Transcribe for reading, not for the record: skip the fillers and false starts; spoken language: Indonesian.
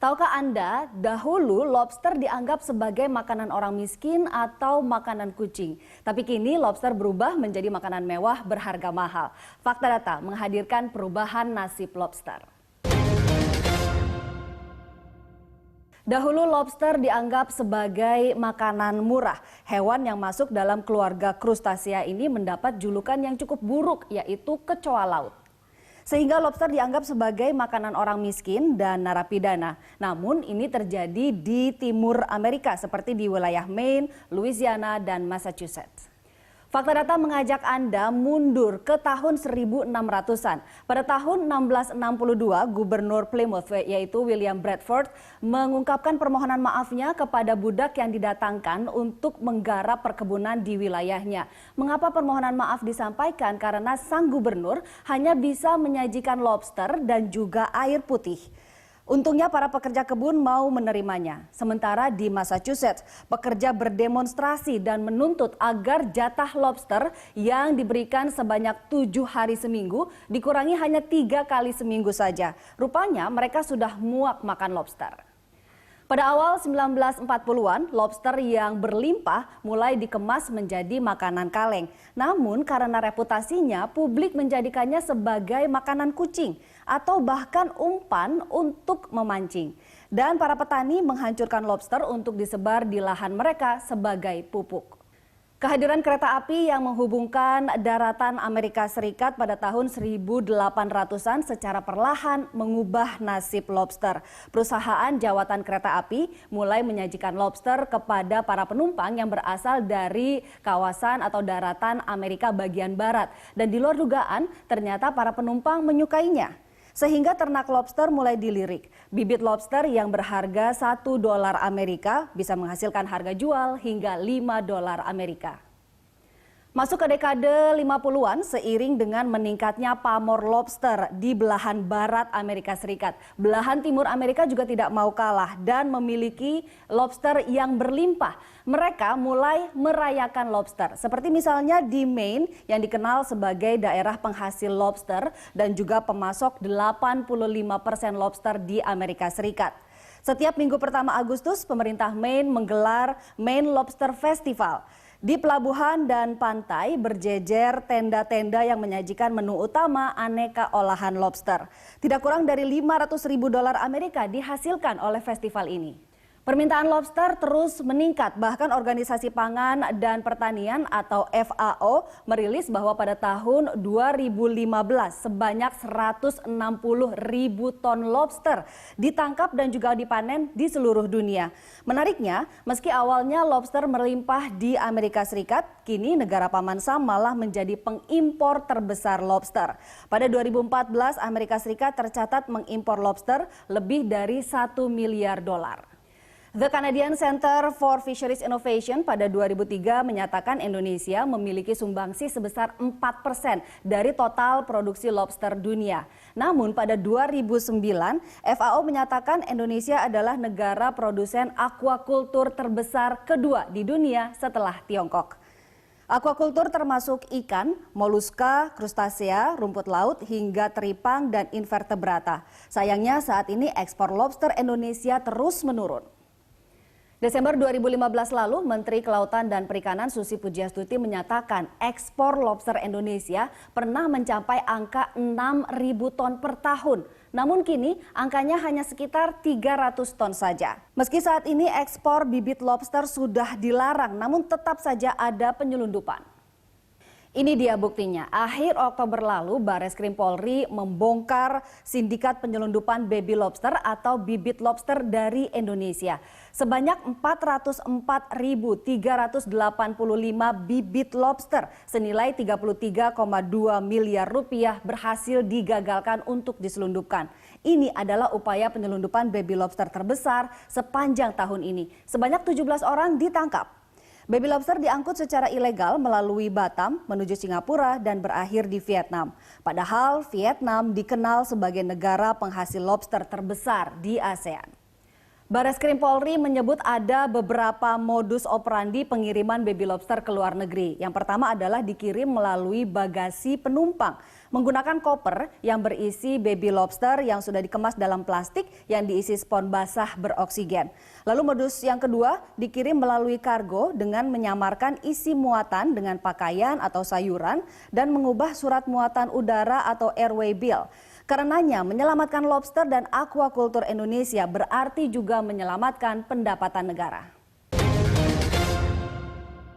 Tahukah Anda, dahulu lobster dianggap sebagai makanan orang miskin atau makanan kucing. Tapi kini lobster berubah menjadi makanan mewah berharga mahal. Fakta Data menghadirkan perubahan nasib lobster. Dahulu lobster dianggap sebagai makanan murah. Hewan yang masuk dalam keluarga krustasea ini mendapat julukan yang cukup buruk, yaitu kecoa laut. Sehingga lobster dianggap sebagai makanan orang miskin dan narapidana. Namun ini terjadi di timur Amerika seperti di wilayah Maine, Louisiana, dan Massachusetts. Fakta Data mengajak Anda mundur ke tahun 1600-an. Pada tahun 1662, Gubernur Plymouth yaitu William Bradford mengungkapkan permohonan maafnya kepada budak yang didatangkan untuk menggarap perkebunan di wilayahnya. Mengapa permohonan maaf disampaikan? Karena sang gubernur hanya bisa menyajikan lobster dan juga air putih. Untungnya para pekerja kebun mau menerimanya. Sementara di Massachusetts, pekerja berdemonstrasi dan menuntut agar jatah lobster yang diberikan sebanyak 7 hari seminggu dikurangi hanya 3 kali seminggu saja. Rupanya mereka sudah muak makan lobster. Pada awal 1940-an, lobster yang berlimpah mulai dikemas menjadi makanan kaleng. Namun karena reputasinya, publik menjadikannya sebagai makanan kucing atau bahkan umpan untuk memancing. Dan para petani menghancurkan lobster untuk disebar di lahan mereka sebagai pupuk. Kehadiran kereta api yang menghubungkan daratan Amerika Serikat pada tahun 1800-an secara perlahan mengubah nasib lobster. Perusahaan jawatan kereta api mulai menyajikan lobster kepada para penumpang yang berasal dari kawasan atau daratan Amerika bagian barat. Dan di luar dugaan, ternyata para penumpang menyukainya. Sehingga ternak lobster mulai dilirik. Bibit lobster yang berharga $1 Amerika bisa menghasilkan harga jual hingga $5 Amerika. Masuk ke dekade 50-an seiring dengan meningkatnya pamor lobster di belahan barat Amerika Serikat. Belahan timur Amerika juga tidak mau kalah dan memiliki lobster yang berlimpah. Mereka mulai merayakan lobster. Seperti misalnya di Maine yang dikenal sebagai daerah penghasil lobster dan juga pemasok 85% lobster di Amerika Serikat. Setiap minggu pertama Agustus, pemerintah Maine menggelar Maine Lobster Festival. Di pelabuhan dan pantai berjejer tenda-tenda yang menyajikan menu utama aneka olahan lobster. Tidak kurang dari $500.000 Amerika dihasilkan oleh festival ini. Permintaan lobster terus meningkat, bahkan Organisasi Pangan dan Pertanian atau FAO merilis bahwa pada tahun 2015 sebanyak 160.000 ton lobster ditangkap dan juga dipanen di seluruh dunia. Menariknya, meski awalnya lobster melimpah di Amerika Serikat, kini negara Paman Sam malah menjadi pengimpor terbesar lobster. Pada 2014, Amerika Serikat tercatat mengimpor lobster lebih dari $1 miliar. The Canadian Center for Fisheries Innovation pada 2003 menyatakan Indonesia memiliki sumbangsi sebesar 4% dari total produksi lobster dunia. Namun pada 2009, FAO menyatakan Indonesia adalah negara produsen aquaculture terbesar kedua di dunia setelah Tiongkok. Aquaculture termasuk ikan, moluska, krustasea, rumput laut, hingga teripang dan invertebrata. Sayangnya saat ini ekspor lobster Indonesia terus menurun. Desember 2015 lalu, Menteri Kelautan dan Perikanan Susi Pujiastuti menyatakan ekspor lobster Indonesia pernah mencapai angka 6.000 ton per tahun. Namun kini angkanya hanya sekitar 300 ton saja. Meski saat ini ekspor bibit lobster sudah dilarang, namun tetap saja ada penyelundupan. Ini dia buktinya. Akhir Oktober lalu, Bareskrim Polri membongkar sindikat penyelundupan baby lobster atau bibit lobster dari Indonesia. Sebanyak 404.385 bibit lobster senilai 33,2 miliar rupiah berhasil digagalkan untuk diselundupkan. Ini adalah upaya penyelundupan baby lobster terbesar sepanjang tahun ini. Sebanyak 17 orang ditangkap. Baby lobster diangkut secara ilegal melalui Batam menuju Singapura dan berakhir di Vietnam. Padahal Vietnam dikenal sebagai negara penghasil lobster terbesar di ASEAN. Bareskrim Polri menyebut ada beberapa modus operandi pengiriman baby lobster ke luar negeri. Yang pertama adalah dikirim melalui bagasi penumpang. menggunakan koper yang berisi baby lobster yang sudah dikemas dalam plastik yang diisi spons basah beroksigen. Lalu modus yang kedua dikirim melalui kargo dengan menyamarkan isi muatan dengan pakaian atau sayuran dan mengubah surat muatan udara atau airway bill. Karenanya menyelamatkan lobster dan aquaculture Indonesia berarti juga menyelamatkan pendapatan negara.